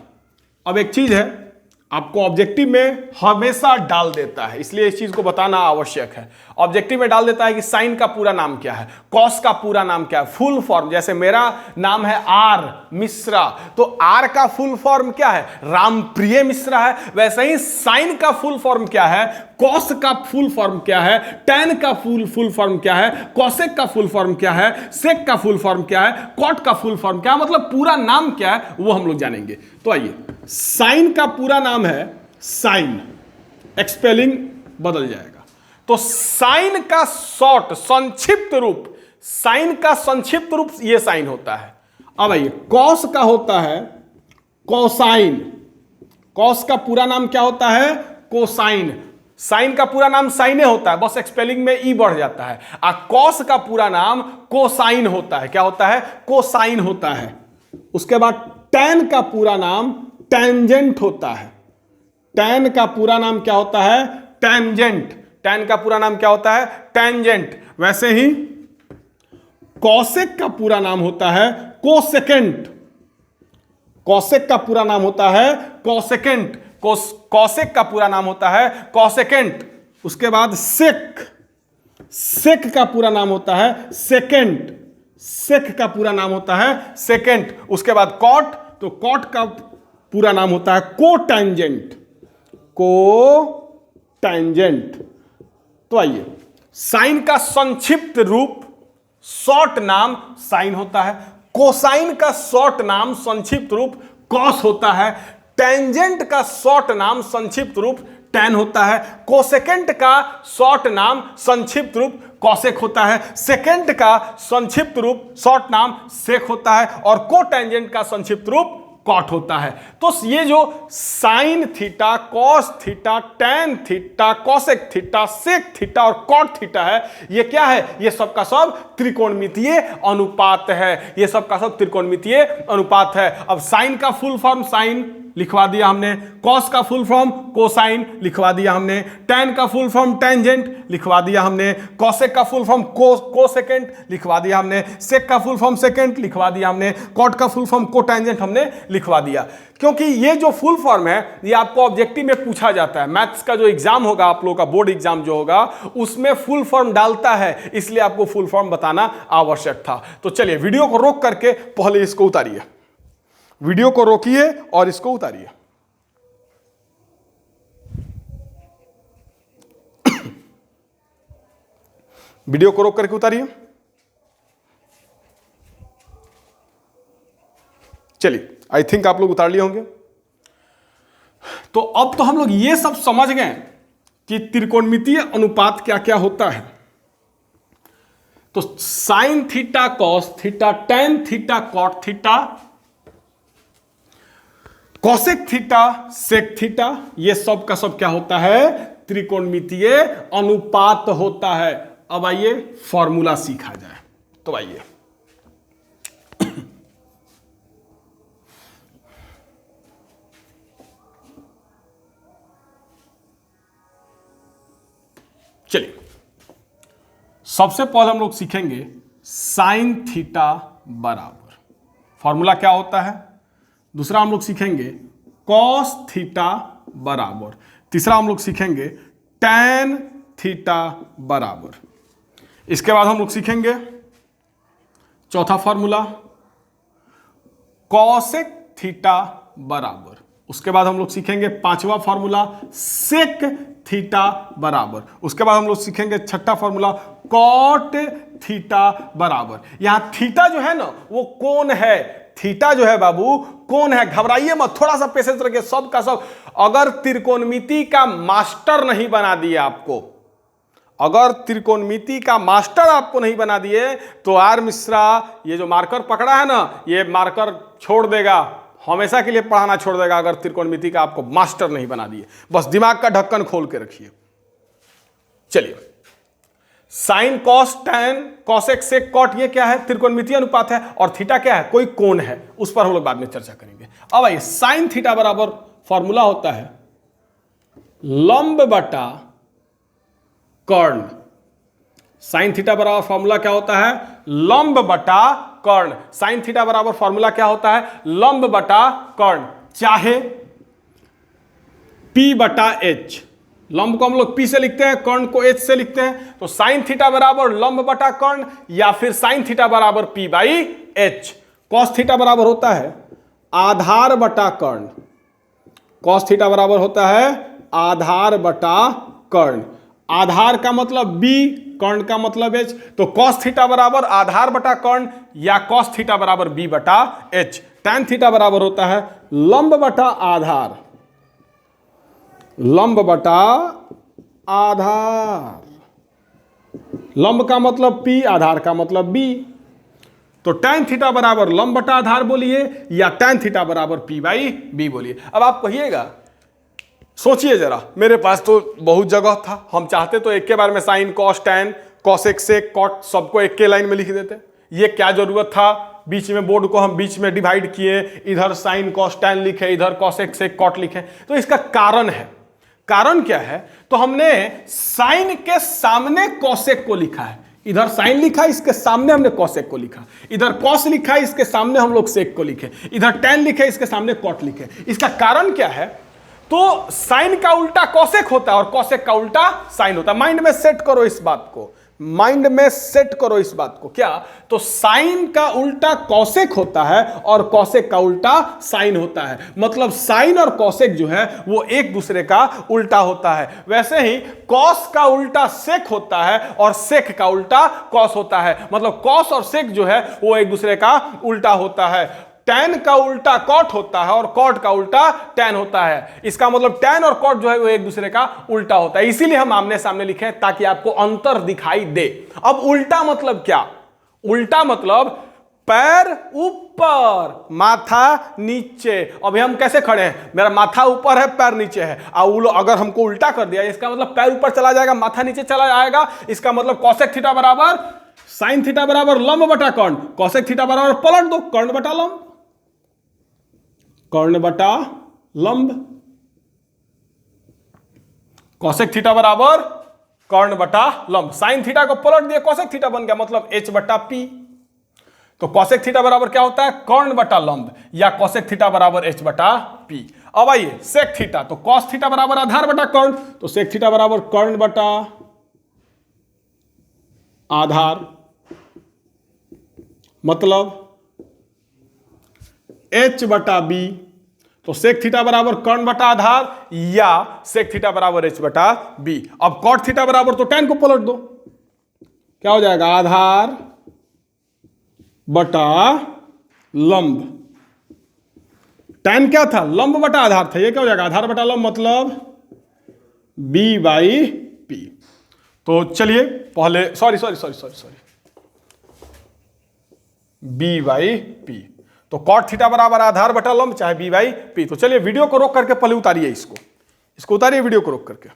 अब एक चीज है आपको ऑब्जेक्टिव में हमेशा डाल देता है, इसलिए इस चीज को बताना आवश्यक है। ऑब्जेक्टिव में डाल देता है कि साइन का पूरा नाम क्या है, कॉस का पूरा नाम क्या है, फुल फॉर्म। जैसे मेरा नाम है आर मिश्रा, तो आर का फुल फॉर्म क्या है? रामप्रिय मिश्रा है। वैसे ही साइन का फुल फॉर्म क्या है, कॉस का फुल फॉर्म क्या है, टैन का फुल फॉर्म क्या है, कॉसेक का फुल फॉर्म क्या है, सेक का फुल फॉर्म क्या है, कॉट का फुल फॉर्म क्या है, मतलब पूरा नाम क्या है वो हम लोग जानेंगे। तो आइए, साइन का पूरा नाम है साइन, एक्सपेलिंग बदल जाएगा। तो साइन का शॉर्ट संक्षिप्त रूप, साइन का संक्षिप्त रूप ये साइन होता है। अब आइए, कॉस का होता है कोसाइन। कॉस का पूरा नाम क्या होता है? कोसाइन। साइन का पूरा नाम साइने होता है, बस स्पेलिंग में ई बढ़ जाता है। और कॉस का पूरा नाम कोसाइन होता है। क्या होता है? कोसाइन होता है। उसके बाद टैन का पूरा नाम टेंजेंट होता है। टैन का पूरा नाम क्या होता है? टेंजेंट। टैन का पूरा नाम क्या होता है? टेंजेंट। वैसे ही कॉसेक का पूरा नाम होता है कोसेकेंट। कॉसेक का पूरा नाम होता है कोसेकेंट। कॉसेक का पूरा नाम होता है कॉसेकेंट। उसके बाद सेक, सेक का पूरा नाम होता है सेकेंड। सेक का पूरा नाम होता है सेकेंड। उसके बाद कॉट, तो कॉट का पूरा नाम होता है कोटेंजेंट। कोटेंजेंट। तो आइए, साइन का संक्षिप्त रूप शॉर्ट नाम साइन होता है, कोसाइन का शॉर्ट नाम संक्षिप्त रूप कॉस होता है, टेंजेंट का शॉर्ट नाम संक्षिप्त रूप टैन होता है, कोसेकेंट का शॉर्ट नाम संक्षिप्त रूप कॉसेक होता है, सेकेंड का संक्षिप्त रूप शॉर्ट नाम सेक होता है और कोटेंजेंट का संक्षिप्त रूप कॉट होता है। तो ये जो sine theta, cos theta, tan theta, cosec theta, sec theta और कॉट थीटा है, ये क्या है? ये सब का सब त्रिकोणमितीय अनुपात है। ये सब का सब त्रिकोणमितीय अनुपात है। अब साइन का फुल फॉर्म साइन लिखवा दिया हमने, कॉस का फुल फॉर्म कोसाइन लिखवा दिया हमने, टैन का फुल फॉर्म टेंजेंट लिखवा दिया हमने, कॉसेक का फुल फॉर्म कोसेकेंट लिखवा दिया हमने, सेक का फुल फॉर्म सेकेंट लिखवा दिया हमने, कॉट का फुल फॉर्म कोटेंजेंट हमने लिखवा दिया। क्योंकि ये जो फुल फॉर्म है ये आपको ऑब्जेक्टिव में पूछा जाता है। मैथ्स का जो एग्जाम होगा, आप लोगों का बोर्ड एग्जाम जो होगा, उसमें फुल फॉर्म डालता है, इसलिए आपको फुल फॉर्म बताना आवश्यक था। तो चलिए, वीडियो को रोक करके पहले इसको उतारिए, वीडियो को रोकिए और इसको उतारिए। वीडियो को रोक करके उतारिए। चलिए, आई थिंक आप लोग उतार लिए होंगे। तो अब तो हम लोग ये सब समझ गए कि त्रिकोणमितीय अनुपात क्या क्या होता है। तो sine theta, cos theta, tan theta, cot theta, cosec theta, sec theta, ये सब का सब क्या होता है? त्रिकोणमितीय अनुपात होता है। अब आइए फॉर्मूला सीखा जाए। तो आइए, चलिए, सबसे पहले हम लोग सीखेंगे साइन थीटा बराबर, फॉर्मूला क्या होता है। दूसरा हम लोग सीखेंगे कॉस थीटा बराबर। तीसरा हम लोग सीखेंगे टैन थीटा बराबर। इसके बाद हम लोग सीखेंगे चौथा फॉर्मूला कॉसेक थीटा बराबर, उसके बाद हम लोग सीखेंगे पांचवा फॉर्मूला सेक थीटा बराबर, उसके बाद हम लोग सीखेंगे छठा फॉर्मूला कॉट थीटा बराबर। यहां थीटा जो है ना वो कोण है, थीटा जो है बाबू कोण है, घबराइए मत, थोड़ा सा पेशेंस रखिए। सब का सब अगर त्रिकोणमिति का मास्टर नहीं बना दिया आपको, अगर त्रिकोणमिति का मास्टर आपको नहीं बना दिए तो आर मिश्रा ये जो मार्कर पकड़ा है ना, ये मार्कर छोड़ देगा, हमेशा के लिए पढ़ाना छोड़ देगा अगर त्रिकोणमिति का आपको मास्टर नहीं बना दिए। बस दिमाग का ढक्कन खोल के रखिए। चलिए, sine cos tan cosec sec cot ये क्या है? त्रिकोणमितीय अनुपात है। और थीटा क्या है? कोई कोण है, उस पर हम लोग बाद में चर्चा करेंगे। अब आइए, साइन थीटा बराबर फॉर्मूला होता है लंब बटा कर्ण। साइन थीटा बराबर फॉर्मूला क्या होता है? लंब बटा कर्ण। साइन थीटा बराबर फॉर्मूला क्या होता है? लंब बटा कर्ण, चाहे P बटा H। लंब को हम लोग P से लिखते हैं, कर्ण को H से लिखते हैं। तो साइन थीटा बराबर लंब बटा कर्ण या फिर साइन थीटा बराबर P by H। Cos theta बराबर होता है आधार बटा कर्ण। कॉस थीटा बराबर होता है आधार बटा कर्ण। आधार का मतलब B, कर्ण का मतलब H। तो कॉस थीटा बराबर आधार बटा कर्ण या कॉस थीटा बराबर B बटा H। टैन थीटा बराबर होता है लंब बटा आधार, लंब बटा आधार। लंब का मतलब P, आधार का मतलब B। तो टैन थीटा बराबर लंब बटा आधार बोलिए या टैन थीटा बराबर P बाई B बोलिए। अब आप कहिएगा, सोचिए जरा, मेरे पास तो बहुत जगह था, हम चाहते तो एक के बार में sine cos tan cosec sec cot सबको एक के लाइन में लिख देते। ये क्या जरूरत था? बीच में बोर्ड को हम बीच में डिवाइड किए, इधर साइन कॉस टैन लिखे, इधर कॉसेक सेक कॉट लिखे। तो इसका कारण है। कारण क्या है? तो हमने साइन के सामने कॉसेक को लिखा है, इधर साइन लिखा, इसके सामने हमने कॉसेक को लिखा, इधर कॉस लिखा, इसके सामने हम लोग सेक को लिखे, इधर टैन लिखे, इसके सामने कॉट लिखे। इसका कारण क्या है? तो साइन का उल्टा कॉसेक होता है और कॉसेक का उल्टा साइन होता है। माइंड में सेट करो इस बात को, माइंड में सेट करो इस बात को। क्या? तो साइन का उल्टा कॉसेक होता है और कॉसेक का उल्टा साइन होता है। मतलब साइन और कॉसेक जो है वो एक दूसरे का उल्टा होता है। वैसे ही कॉस का उल्टा सेक होता है और सेक का उल्टा कॉस होता है। मतलब कॉस और सेक जो है वो एक दूसरे का उल्टा होता है। टैन का उल्टा कॉट होता है और कॉट का उल्टा टैन होता है। इसका मतलब टैन और कॉट जो है वो एक दूसरे का उल्टा होता है। इसीलिए हम आमने सामने लिखे ताकि आपको अंतर दिखाई दे। अब उल्टा मतलब क्या? उल्टा मतलब पैर ऊपर माथा नीचे। अभी हम कैसे खड़े हैं? मेरा माथा ऊपर है, पैर नीचे है। अगर हमको उल्टा कर दिया, इसका मतलब पैर ऊपर चला जाएगा, माथा नीचे चला जाएगा। इसका मतलब कॉसेक थीटा बराबर साइन थीटा बराबर लंब बटा कर्ण, कॉसेक थीटा बराबर पलट दो कर्ण बटा लंब, कर्ण बटा लंब। कॉसेक थीटा बराबर कर्ण बटा लंब। साइन थीटा को पलट दिया, कॉसेक थीटा बन गया, मतलब H बटा P। तो कॉसेक थीटा बराबर क्या होता है? कर्ण बटा लंब या कॉसेक थीटा बराबर H बटा P। अब आइए सेक थीटा, तो कॉस थीटा बराबर आधार बटा कर्ण, तो सेक थीटा बराबर कर्ण बटा आधार, मतलब H बटा B। तो सेक थीटा बराबर कर्ण बटा आधार या सेक थीटा बराबर H बटा B। अब कॉट थीटा बराबर, तो टैन को पलट दो, क्या हो जाएगा? आधार बटा लंब। टैन क्या था? लंब बटा आधार था, ये क्या हो जाएगा? आधार बटा लंब, मतलब B बाई P। तो चलिए पहले सॉरी B बाई P। तो कॉट थीटा बराबर आधार बटा लंब चाहे B बाई P। तो चलिए वीडियो को रोक करके पहले उतारिए, इसको उतारिए वीडियो को रोक करके।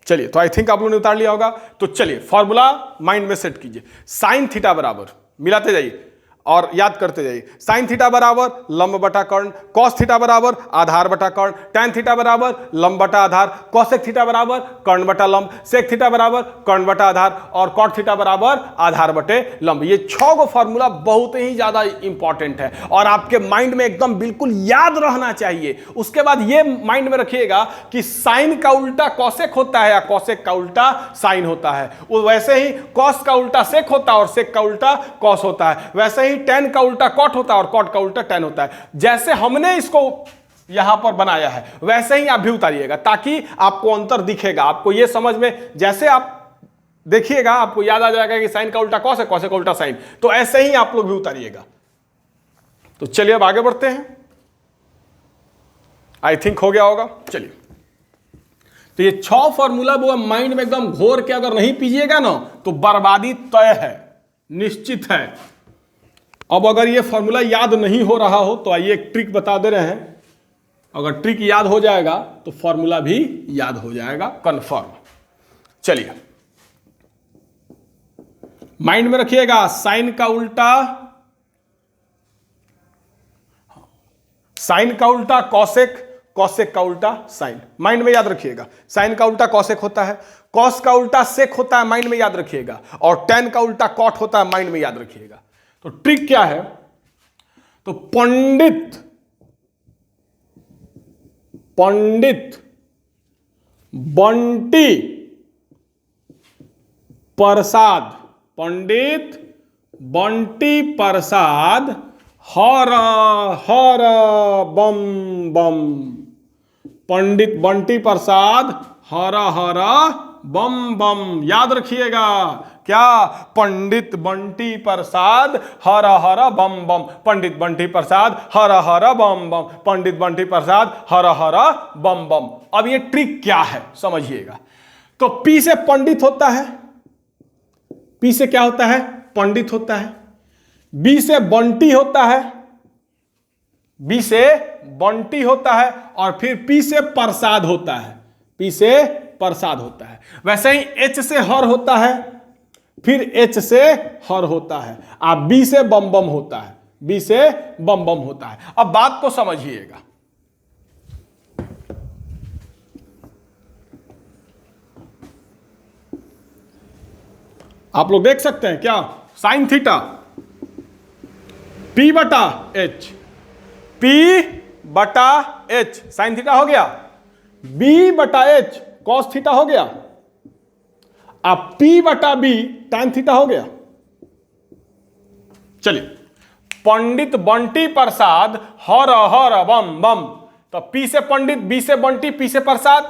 चलिए, तो आई थिंक आप लोगों ने उतार लिया होगा। तो चलिए फॉर्मूला माइंड में सेट कीजिए। साइन थीटा बराबर, मिलाते जाइए, और याद करते जाइए। साइन थीटा बराबर लंब बटा कर्ण, कॉस थीटा बराबर आधार बटा कर्ण, टैन थीटा बराबर लंब बटा आधार, कॉसेक थीटा बराबर कर्ण बटा लंब, सेक थीटा बराबर कर्ण बटा आधार और कॉट थीटा बराबर आधार बटे लंब। ये 6 गो फॉर्मूला बहुत ही ज्यादा इंपॉर्टेंट है और आपके माइंड में एकदम बिल्कुल याद रहना चाहिए। उसके बाद ये माइंड में रखिएगा कि साइन का उल्टा कॉसेक होता है या कॉसेक का उल्टा साइन होता है, वो वैसे ही कॉस का उल्टा सेक होता है और सेक का उल्टा कॉस होता है, वैसे ही टैन का उल्टा कॉट होता है और कॉट का उल्टा टैन होता है। जैसे हमने इसको यहां पर बनाया है वैसे ही आप भी उतारिएगा ताकि आपको अंतर दिखेगा, आपको यह समझ में, जैसे आप देखिएगा आपको याद आ जाएगा कि साइन का उल्टा कॉस है, कॉस का उल्टा साइन, तो ऐसे ही आप लोग भी उतारिएगा। तो चलिए अब आगे बढ़ते हैं। आई थिंक हो गया होगा। चलिए, तो ये 6 फॉर्मूला वो माइंड में एकदम घोर के अगर नहीं पीजिएगा ना तो बर्बादी तय है, निश्चित है। अब अगर ये फॉर्मूला याद नहीं हो रहा हो तो आइए एक ट्रिक बता दे रहे हैं। अगर ट्रिक याद हो जाएगा तो फॉर्मूला भी याद हो जाएगा कंफर्म। चलिए, माइंड में रखिएगा साइन का उल्टा कॉसेक, कॉसेक का उल्टा साइन, माइंड में याद रखिएगा। साइन का उल्टा कॉसेक होता है, कॉस का उल्टा सेक होता है, माइंड में याद रखिएगा, और टैन का उल्टा कॉट होता है, माइंड में याद रखिएगा। तो ट्रिक क्या है? तो पंडित बंटी प्रसाद हर हर बम बम, पंडित बंटी प्रसाद हर हर बम बम, याद रखिएगा। क्या? पंडित बंटी प्रसाद हर हर बम बम, पंडित बंटी प्रसाद हर हर बम बम, पंडित बंटी प्रसाद हर हर बम बम। अब ये ट्रिक क्या है समझिएगा। तो पी से पंडित होता है, पी से क्या होता है? पंडित होता है। बी से बंटी होता है, बी से बंटी होता है, और फिर पी से प्रसाद होता है, पी से प्रसाद होता है। वैसे ही एच से हर होता है, फिर एच से हर होता है, अब बी से बम बम होता है, बी से बम बम होता है। अब बात को समझिएगा। आप लोग देख सकते हैं क्या? साइन थीटा P बटा H, P बटा H साइन थीटा हो गया, B बटा H कॉस थीटा हो गया, अब P बटा B टैन थीटा हो गया। चलिए, पंडित बंटी प्रसाद हर हर बम बम, तो P से पंडित, B से बंटी, P से प्रसाद,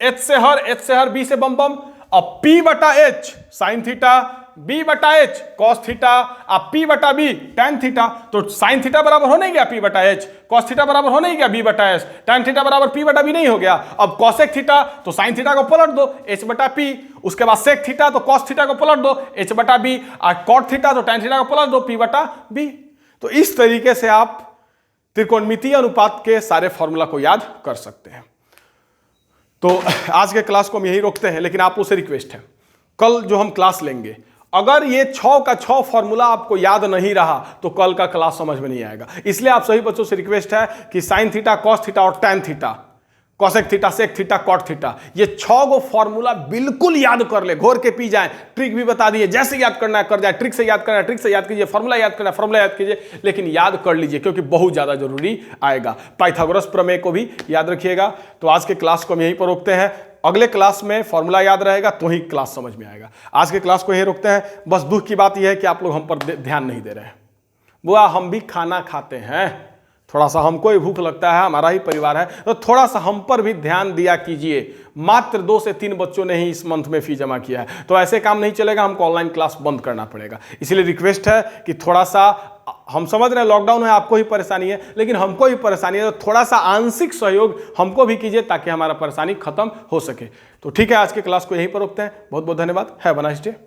H से हर, B से बम बम। अब P बटा H साइन थीटा, B बटा H कॉस थीटा, अब P बटा B टैन थीटा, तो साइन थीटा बराबर हो नहीं गया P बटा H, कॉस थीटा बराबर हो नहीं गया B बटा S, टैन थीटा बराबर P बटा B नहीं हो गया। अब कॉसेक थीटा तो साइन थीटा को पलट दो H बटा P, उसके बाद सेक थीटा तो कॉस थीटा को पलट दो H बटा B, और कॉट थीटा तो टैन थीटा को पलट दो P बटा B। तो इस तरीके से आप त्रिकोणमितीय अनुपात के सारे फॉर्मूला को याद कर सकते हैं। तो आज के क्लास को हम यही रोकते हैं, लेकिन आप उसे रिक्वेस्ट है, कल जो हम क्लास लेंगे, अगर ये 6 का 6 फॉर्मूला आपको याद नहीं रहा तो कल का क्लास समझ में नहीं आएगा। इसलिए आप सभी बच्चों से रिक्वेस्ट है कि साइन थीटा, कॉस थीटा और tan theta, cosec theta, sec theta, cot theta, ये 6 गो फॉर्मूला बिल्कुल याद कर ले, घोर के पी जाए। ट्रिक भी बता दिए, जैसे याद करना है कर जाए, ट्रिक से याद करना है ट्रिक से याद कीजिए, फॉर्मूला याद करना है फॉर्मूला याद कीजिए, लेकिन याद कर लीजिए क्योंकि बहुत ज्यादा जरूरी आएगा। पाइथागोरस प्रमेय को भी याद रखिएगा। तो आज के क्लास को हम यहीं पर रोकते हैं, अगले क्लास में फॉर्मूला याद रहेगा तो ही क्लास समझ में आएगा। आज के क्लास को यहीं रोकते हैं। बस दुख की बात यह है कि आप लोग हम पर ध्यान नहीं दे रहे हैं। बुआ, हम भी खाना खाते हैं, थोड़ा सा हमको ही भूख लगता है, हमारा ही परिवार है, तो थोड़ा सा हम पर भी ध्यान दिया कीजिए। मात्र 2 से 3 बच्चों ने ही इस मंथ में फी जमा किया है, तो ऐसे काम नहीं चलेगा, हमको ऑनलाइन क्लास बंद करना पड़ेगा। इसलिए रिक्वेस्ट है कि थोड़ा सा, हम समझ रहे हैं लॉकडाउन है, आपको ही परेशानी है, लेकिन हमको ही परेशानी है, तो थोड़ा सा आंशिक सहयोग हमको भी कीजिए ताकि हमारा परेशानी खत्म हो सके। तो ठीक है, आज के क्लास को यहीं पर रोकते हैं। बहुत बहुत धन्यवाद। Have a nice day.